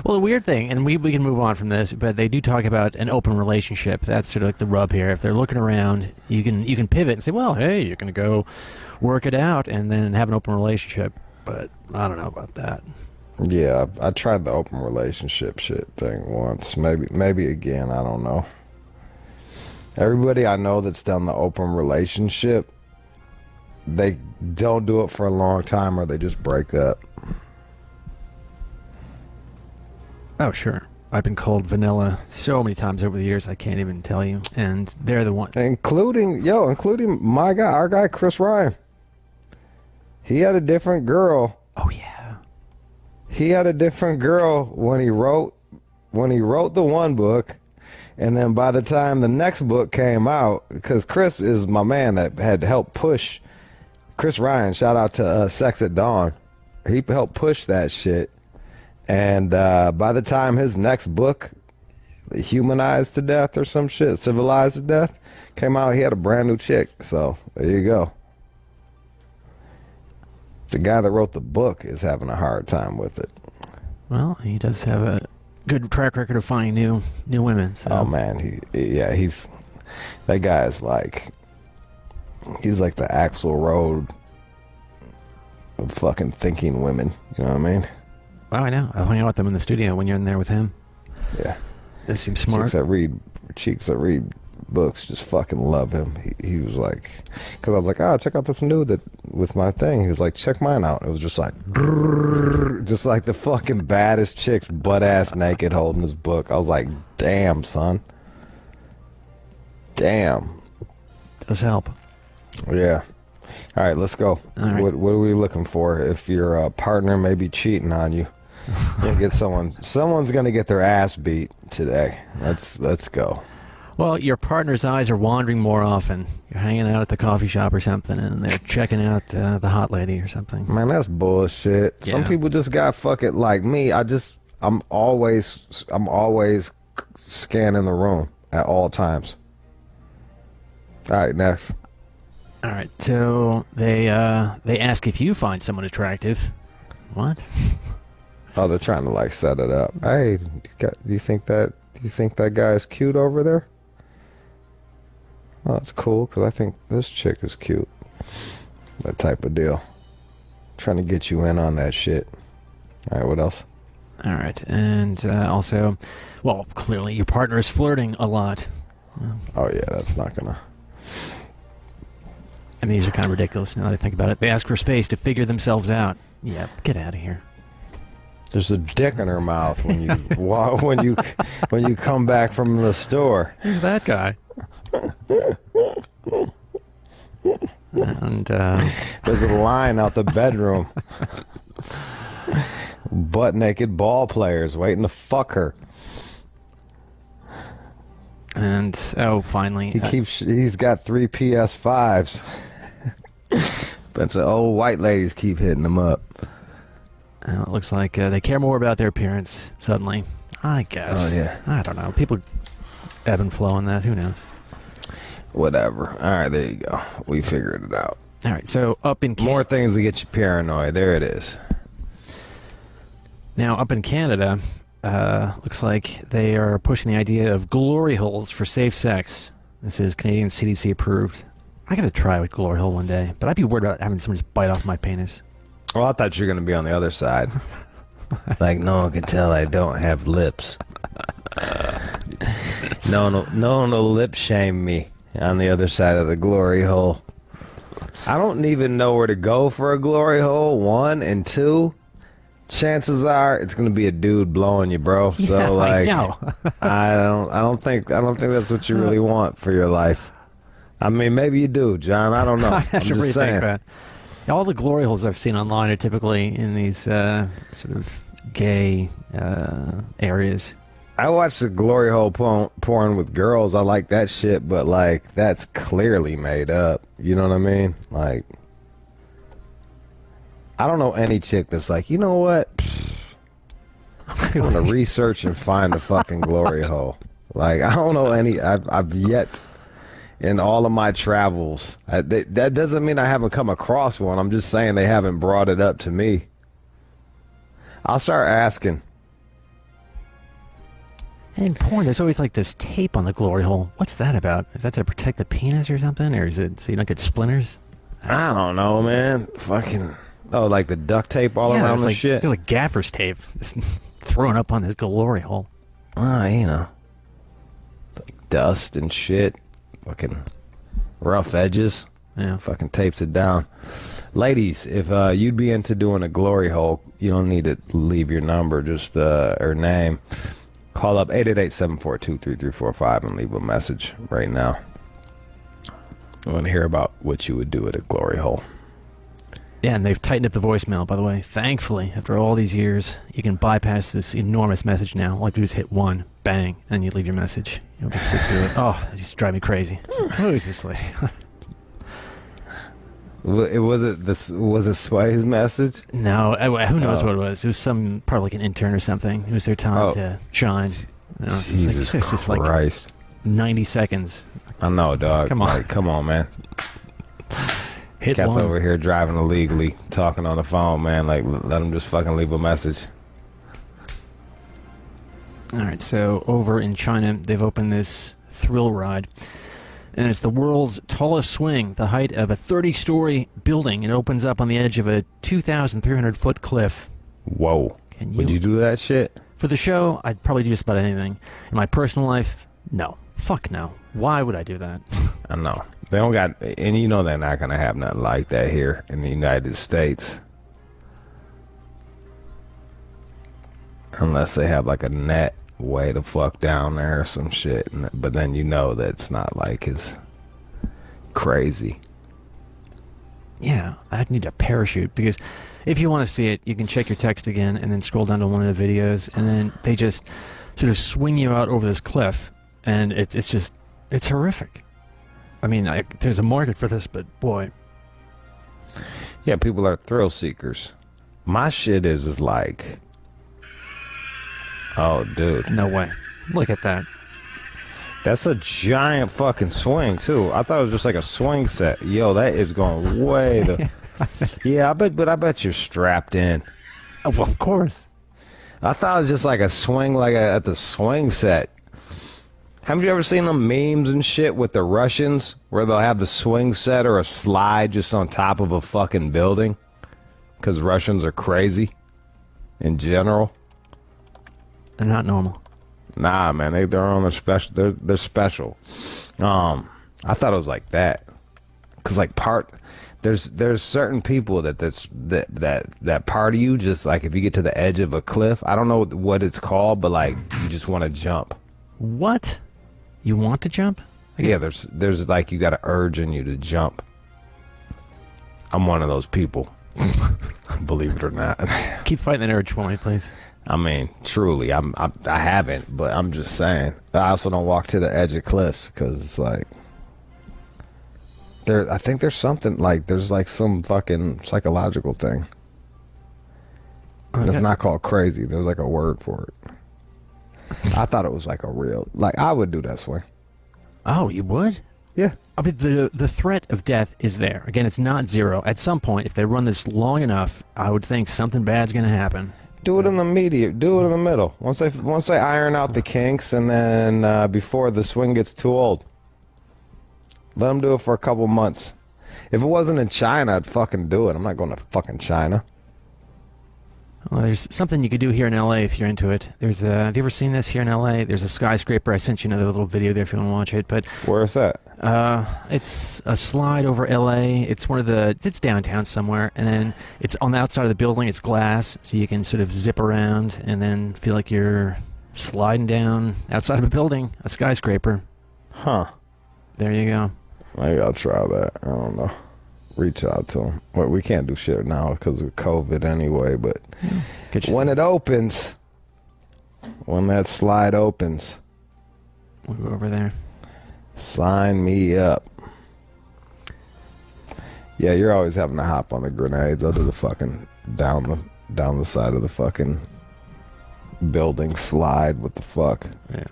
Well, the weird thing, and we can move on from this, but they do talk about an open relationship. That's sort of like the rub here. If they're looking around, you can pivot and say, well, hey, you're going to go work it out and then have an open relationship. But I don't know about that. Yeah, I tried the open relationship shit thing once. Maybe again, I don't know. Everybody I know that's done the open relationship, they don't do it for a long time or they just break up. Oh, sure. I've been called vanilla so many times over the years, I can't even tell you. And they're the one. Including my guy, our guy, Chris Ryan. He had a different girl. Oh, yeah. He had a different girl when he wrote the one book. And then by the time the next book came out, because Chris is my man that had helped push, Chris Ryan, shout out to Sex at Dawn. He helped push that shit. And by the time his next book, Humanized to Death or some shit, Civilized to Death, came out, he had a brand new chick. So there you go. The guy that wrote the book is having a hard time with it. Well, he does have a good track record of finding new women. So. Oh man, he's that guy is like, he's like the Axl Rose of fucking thinking women. You know what I mean? Oh, I know. I'll hang out with them in the studio when you're in there with him. Yeah. That seems smart. Cheeks that read books just fucking love him. He was like, because I was like, check out this nude that with my thing. He was like, check mine out. It was just like, just like the fucking baddest chicks, butt ass naked, holding his book. I was like, damn, son. Damn. Does help. Yeah. All right, let's go. All right. What are we looking for? If your partner may be cheating on you, you get someone's gonna get their ass beat today. Let's go. Well, your partner's eyes are wandering more often. You're hanging out at the coffee shop or something, and they're checking out the hot lady or something. Man, that's bullshit. Yeah. Some people just got fucking like me. I'm always scanning the room at all times. All right, next. All right, so they ask if you find someone attractive. What? Oh, they're trying to like set it up. Hey, do you think that guy is cute over there? Oh, that's cool because I think this chick is cute. That type of deal. Trying to get you in on that shit. All right, what else? All right, and also, well, clearly your partner is flirting a lot. Oh yeah, that's not gonna. I mean, these are kind of ridiculous now that I think about it. They ask for space to figure themselves out. Yeah, get out of here. There's a dick in her mouth when you when you come back from the store. Who's that guy? And there's a line out the bedroom. Butt naked ball players waiting to fuck her. And finally, he's got 3 PS5s. Bunch of old white ladies keep hitting him up. It looks like they care more about their appearance suddenly. I guess. Oh yeah. I don't know. People ebb and flow on that. Who knows? Whatever. All right, there you go. We figured it out. All right, so up in more things to get you paranoid. There it is. Now up in Canada, looks like they are pushing the idea of glory holes for safe sex. This is Canadian CDC approved. I gotta try with glory hole one day, but I'd be worried about having someone just bite off my penis. Well, I thought you were gonna be on the other side. Like no one can tell I don't have lips. No one will lip shame me on the other side of the glory hole. I don't even know where to go for a glory hole. 1 and 2, chances are it's gonna be a dude blowing you, bro. So yeah, like, I know. I don't think that's what you really want for your life. I mean, maybe you do, John. I don't know. I'm just saying. That. All the glory holes I've seen online are typically in these sort of gay areas. I watch the glory hole porn with girls. I like that shit, but like that's clearly made up. You know what I mean? Like, I don't know any chick that's like, you know what? I'm gonna research and find a fucking glory hole. Like, I don't know any. I've yet in all of my travels. That doesn't mean I haven't come across one. I'm just saying they haven't brought it up to me. I'll start asking. And in porn, there's always like this tape on the glory hole. What's that about? Is that to protect the penis or something? Or is it so you don't get splinters? I don't know, man. Fucking... Oh, like the duct tape all around the shit? There's like gaffer's tape just thrown up on this glory hole. You know. Like dust and shit. Fucking rough edges. Yeah. Fucking tapes it down. Ladies, if you'd be into doing a glory hole, you don't need to leave your number, just or name. Call up 888-742-3345 and leave a message right now. I want to hear about what you would do at a glory hole. Yeah, and they've tightened up the voicemail, by the way. Thankfully, after all these years, you can bypass this enormous message now. All you have to do is hit 1, bang, and you leave your message. You'll just sit through it. Oh, it just drive me crazy. Who is this lady? Was it Sway's message? No, who knows what it was. It was probably like an intern or something. It was their time to shine. You know, Jesus it's just Christ. Like 90 seconds. I know, dog. Come on. Like, come on, man. Hit Cat's 1. over here driving illegally, talking on the phone, man. Like, let him just fucking leave a message. All right, so over in China, they've opened this thrill ride. And it's the world's tallest swing, the height of a 30-story building. It opens up on the edge of a 2,300-foot cliff. Whoa. Would you do that shit? For the show, I'd probably do just about anything. In my personal life, no. Fuck no. Why would I do that? I know. They don't got... And you know they're not going to have nothing like that here in the United States. Unless they have like a net way to fuck down there or some shit, but then you know that it's not like as crazy. Yeah, I'd need a parachute, because if you want to see it, you can check your text again and then scroll down to one of the videos, and then they just sort of swing you out over this cliff, and it's horrific. I mean, there's a market for this, but boy. Yeah, people are thrill seekers. My shit is like... Oh, dude. No way. Look at that. That's a giant fucking swing too. I thought it was just like a swing set. Yo, that is going way the. Yeah, I bet you're strapped in. Oh, well, of course. I thought it was just like a swing, at the swing set. Haven't you ever seen them memes and shit with the Russians where they'll have the swing set or a slide just on top of a fucking building? Because Russians are crazy in general. They're not normal. Nah, man, they're on their special. They're special. I thought it was like that, cause like there's certain people that part of you just like if you get to the edge of a cliff. I don't know what it's called, but like you just want to jump. What? You want to jump? Yeah, there's like you got an urge in you to jump. I'm one of those people. Believe it or not. Keep fighting that urge for me, please. I mean, truly, I haven't, but I'm just saying. I also don't walk to the edge of cliffs because it's like I think there's something like there's like some fucking psychological thing. Okay. It's not called crazy. There's like a word for it. I thought it was like a real like I would do that swing. Oh, you would? Yeah. I mean, the threat of death is there. Again, it's not zero. At some point, if they run this long enough, I would think something bad's going to happen. Do it in the medium. Do it in the middle. Once they iron out the kinks, and then before the swing gets too old, let them do it for a couple months. If it wasn't in China, I'd fucking do it. I'm not going to fucking China. Well, there's something you could do here in LA if you're into it. Have you ever seen this here in LA? There's a skyscraper. I sent you another little video there if you want to watch it. But where's that? It's a slide over LA. It's it's downtown somewhere, and then it's on the outside of the building. It's glass, so you can sort of zip around and then feel like you're sliding down outside of a building, a skyscraper. Huh. There you go. Maybe I'll try that. I don't know. Reach out to them. Well, we can't do shit now because of COVID anyway, but when it opens, when that slide opens, we'll go over there. Sign me up. Yeah, you're always having to hop on the grenades. I'll do the fucking down the side of the fucking building slide. What the fuck? Yeah.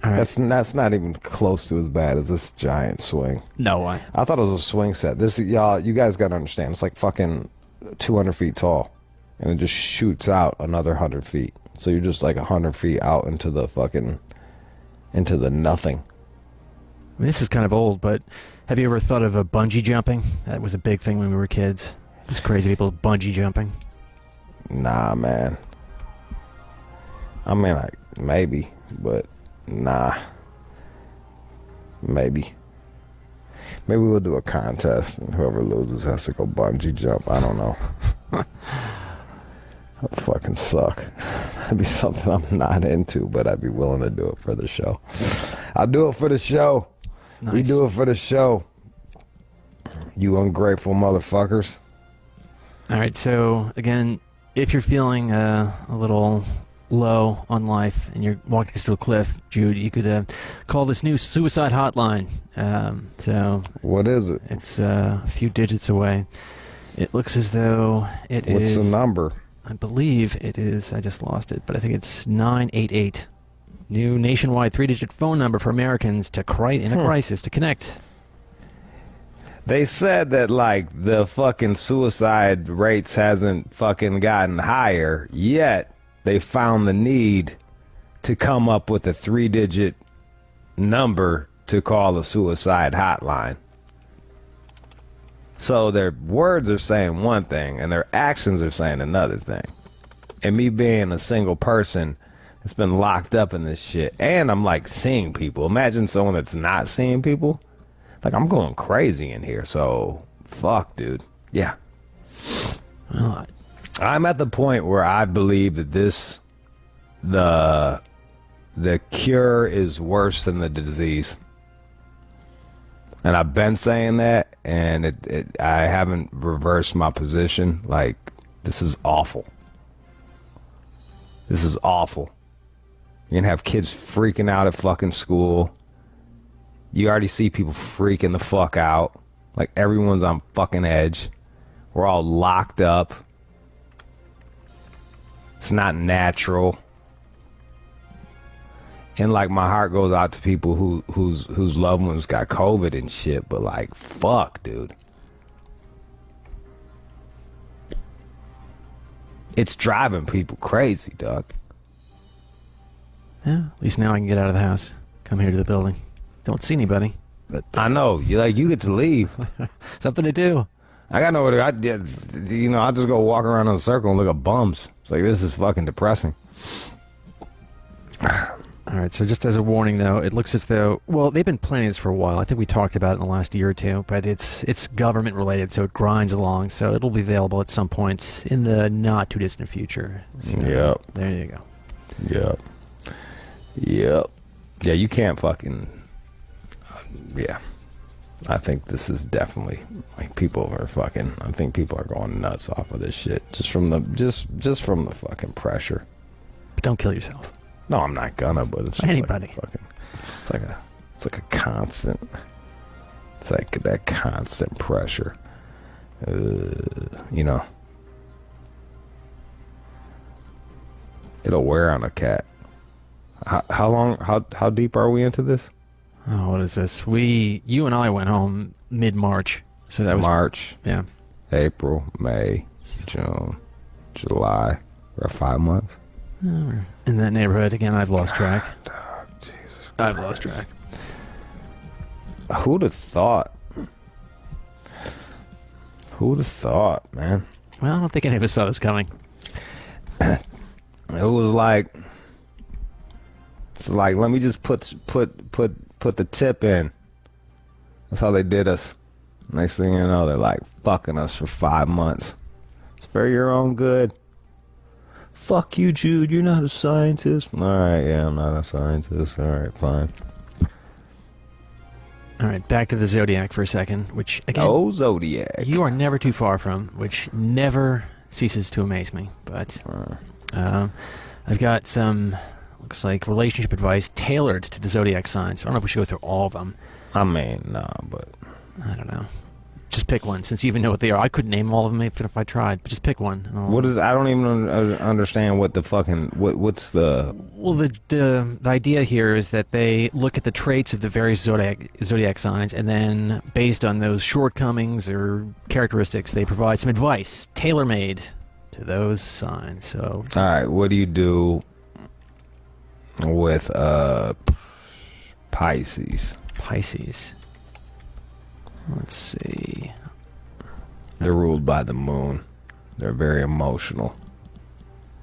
All right. That's not even close to as bad as this giant swing. No way. I thought it was a swing set. This, y'all, you guys gotta understand. It's like fucking 200 feet tall, and it just shoots out another 100 feet. So you're just like 100 feet out into the nothing. I mean, this is kind of old, but have you ever thought of a bungee jumping? That was a big thing when we were kids. These crazy people bungee jumping. Nah, man. I mean, like maybe, but. Nah. Maybe we'll do a contest and whoever loses has to go bungee jump. I don't know. That'd fucking suck. That'd be something I'm not into, but I'd be willing to do it for the show. I'll do it for the show. Nice. We do it for the show. You ungrateful motherfuckers. All right, so again, if you're feeling a little low on life and you're walking next to a cliff, Jude, you could call this new suicide hotline. So what is it? It's a few digits away. It looks as though it is. What's the number? I believe it is. I just lost it, but I think it's 988. New nationwide 3-digit phone number for Americans to in a crisis to connect. They said that like the fucking suicide rates hasn't fucking gotten higher yet. They found the need to come up with a 3-digit number to call a suicide hotline. So their words are saying one thing and their actions are saying another thing. And me being a single person that's been locked up in this shit, and I'm like seeing people. Imagine someone that's not seeing people. Like I'm going crazy in here. So fuck, dude. Yeah. Well, I'm at the point where I believe that the cure is worse than the disease. And I've been saying that, and I haven't reversed my position. Like, this is awful. This is awful. You're going to have kids freaking out at fucking school. You already see people freaking the fuck out. Like, everyone's on fucking edge. We're all locked up. It's not natural. And like my heart goes out to people whose loved ones got COVID and shit, but like fuck, dude. It's driving people crazy, dog. Yeah, at least now I can get out of the house. Come here to the building. Don't see anybody, but I know you get to leave. something to do. I got nowhere to. I just go walk around in a circle and look at bums. It's like, this is fucking depressing. All right, so just as a warning, though, it looks as though, well, they've been planning this for a while. I think we talked about it in the last year or two, but it's government related, so it grinds along. So it'll be available at some point in the not too distant future. So, yep. There you go. Yep. Yeah, you can't fucking. Yeah. I think this is definitely like people are fucking. I think people are going nuts off of this shit just from the just from the fucking pressure. But don't kill yourself. No, I'm not gonna. But it's just anybody. Like fucking. It's like a constant. It's like that constant pressure. You know. It'll wear on a cat. How long? How deep are we into this? Oh, what is this? You and I went home mid-March, so that was March. Yeah. April, May, June, July. We're 5 months. In that neighborhood again. I've lost track. Oh, Jesus I've Christ. lost track. Who'd have thought? Who'd have thought, man? Well, I don't think any of us saw this coming. It was like. It's like, let me just put the tip in. That's how they did us. Next thing you know, they're like fucking us for 5 months. It's for your own good. Fuck you, Jude. You're not a scientist. All right, yeah, I'm not a scientist. All right, fine. All right, back to the Zodiac for a second, which again, Zodiac. you are never too far from, which never ceases to amaze me. But I've got some. Looks like relationship advice tailored to the Zodiac signs. I don't know if we should go through all of them. I mean, no, but I don't know. Just pick one, since you even know what they are. I couldn't name all of them if I tried, but just pick one. What is? I don't even understand what the fucking what's the. Well, the idea here is that they look at the traits of the various zodiac signs, and then based on those shortcomings or characteristics, they provide some advice tailor-made to those signs. So, all right, what do you do with Pisces? Pisces. Let's see. They're ruled by the moon. They're very emotional.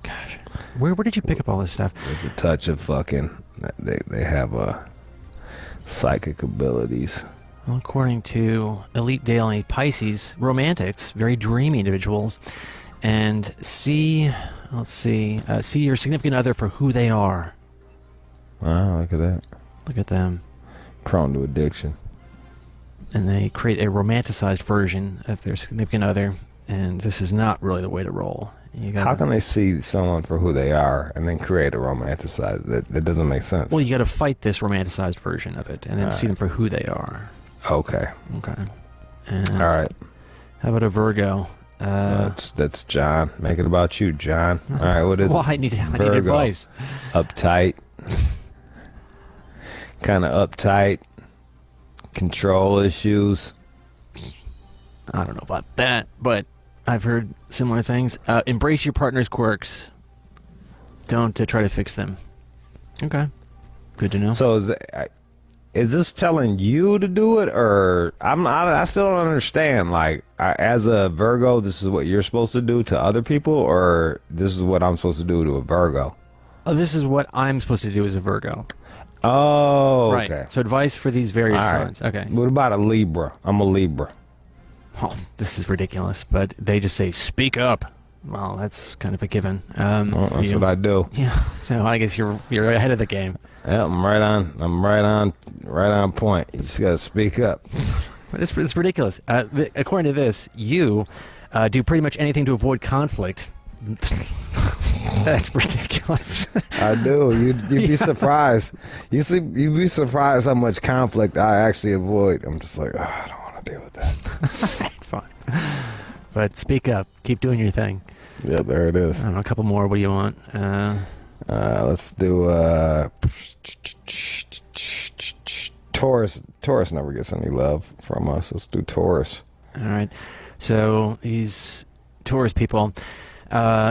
Gosh, where did you pick up all this stuff? With the touch of fucking, they have psychic abilities. Well, according to Elite Daily, Pisces romantics, very dreamy individuals, and see your significant other for who they are. Wow, look at that. Look at them. Prone to addiction. And they create a romanticized version of their significant other, and this is not really the way to roll. How can they see someone for who they are and then create a romanticized? That doesn't make sense. Well, you got to fight this romanticized version of it, and then see them for who they are. Okay. And all right. How about a Virgo? That's John. Make it about you, John. All right. What is? Well, I need advice. Uptight. Kind of uptight. Control issues. I don't know about that, but I've heard similar things. Embrace your partner's quirks. Don't try to fix them. Okay. Good to know. So is this telling you to do it, or I still don't understand. Like, as a Virgo, this is what you're supposed to do to other people, or this is what I'm supposed to do to a Virgo? Oh, this is what I'm supposed to do as a Virgo. Oh, right. Okay. So advice for these various All signs. Right. Okay. What about a Libra? I'm a Libra. Oh, this is ridiculous, but they just say, speak up. Well, that's kind of a given. That's what I do. Yeah, so I guess you're ahead of the game. Yeah, I'm right on point. You just gotta speak up. It's ridiculous. According to this, you do pretty much anything to avoid conflict. That's ridiculous. I do. You'd be surprised. You'd be surprised how much conflict I actually avoid. I'm just like, I don't want to deal with that. Fine. But speak up. Keep doing your thing. Yeah, there it is. I don't know, a couple more. What do you want? Let's do Taurus. Taurus never gets any love from us. Let's do Taurus. All right. So these Taurus people,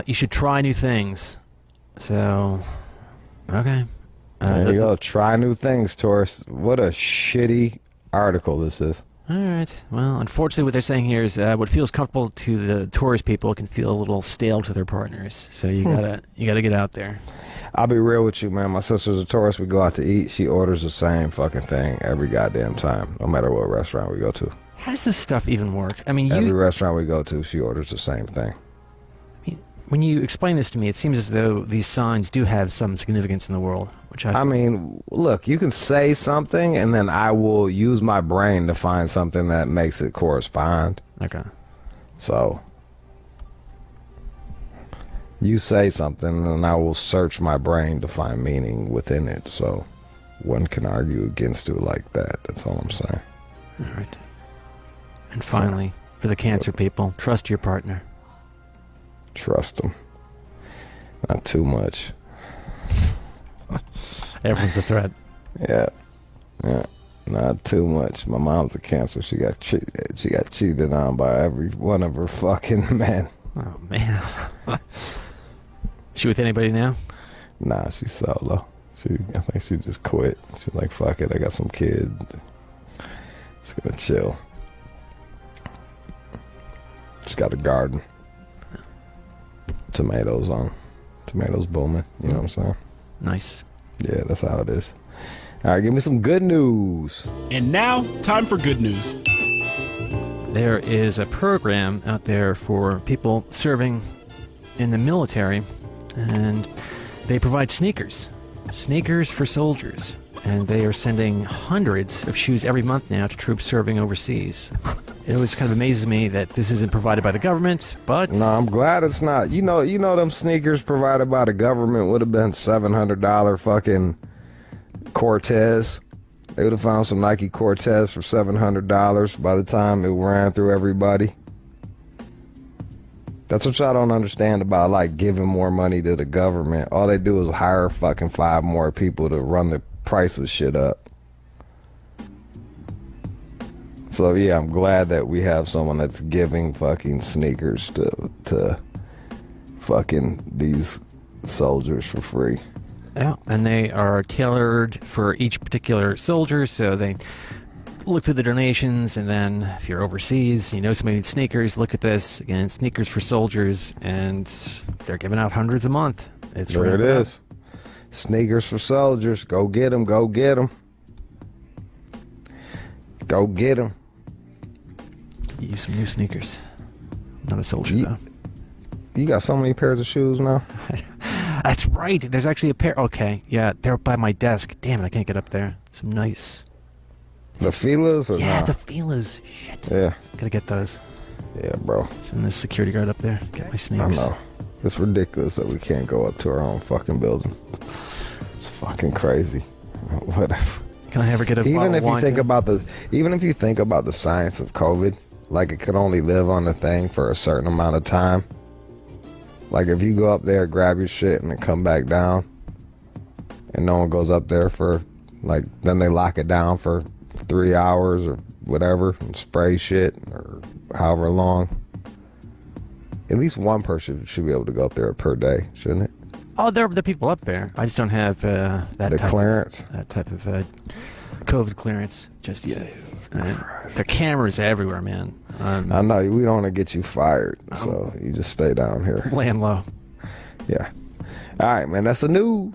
you should try new things. So, okay. There you go. Try new things, Taurus. What a shitty article this is. All right. Well, unfortunately, what they're saying here is what feels comfortable to the Taurus people can feel a little stale to their partners. So you gotta get out there. I'll be real with you, man. My sister's a Taurus. We go out to eat. She orders the same fucking thing every goddamn time, no matter what restaurant we go to. How does this stuff even work? I mean, every restaurant we go to, she orders the same thing. I mean, when you explain this to me, it seems as though these signs do have some significance in the world. Which I mean, look, you can say something, and then I will use my brain to find something that makes it correspond. Okay. So, you say something, and I will search my brain to find meaning within it. So, one can argue against it like that. That's all I'm saying. All right. And finally, for the Cancer people, trust your partner. Trust them. Not too much. Everyone's a threat. Yeah, not too much. My mom's a Cancer. She got cheated on by every one of her fucking men. Oh man. She with anybody now? Nah, she's solo. I think she just quit. She's like, fuck it, I got some kids. Just gonna chill. She's got a garden. Tomatoes booming. You know what I'm saying? Nice. Yeah, that's how it is. All right, give me some good news. And now, time for good news. There is a program out there for people serving in the military, and they provide sneakers. Sneakers for soldiers. And they are sending hundreds of shoes every month now to troops serving overseas. It always kind of amazes me that this isn't provided by the government, but... No, I'm glad it's not. You know them sneakers provided by the government would have been $700 fucking Cortez. They would have found some Nike Cortez for $700 by the time it ran through everybody. That's what y'all don't understand about, like, giving more money to the government. All they do is hire fucking 5 more people to run the price of shit up. So yeah, I'm glad that we have someone that's giving fucking sneakers to fucking these soldiers for free. Yeah, and they are tailored for each particular soldier, so they look through the donations, and then if you're overseas, you know somebody needs sneakers, look at this. Again, sneakers for soldiers, and they're giving out hundreds a month. It's there it is. Sneakers for soldiers. Go get them. Go get them. Go get them. Get you some new sneakers. Not a soldier, though. You got so many pairs of shoes now? That's right. There's actually a pair. Okay, yeah, they're by my desk. Damn it, I can't get up there. Some nice. The Fila's or yeah, not? the Fila's. Shit. Yeah. Gotta get those. Yeah, bro. Send this security guard up there. Get my sneakers. I know. It's ridiculous that we can't go up to our own fucking building. It's fucking crazy. Whatever. Can I ever get a even if bottle you think about the science of COVID, like it could only live on the thing for a certain amount of time. Like if you go up there, grab your shit, and then come back down, and no one goes up there for like, then they lock it down for 3 hours or whatever and spray shit or however long. At least one person should be able to go up there per day, shouldn't it? Oh, there are people up there. I just don't have that clearance. That type of COVID clearance just yet. The cameras everywhere, man. I know we don't want to get you fired, so you just stay down here. Laying low. Yeah. All right, man. That's the news.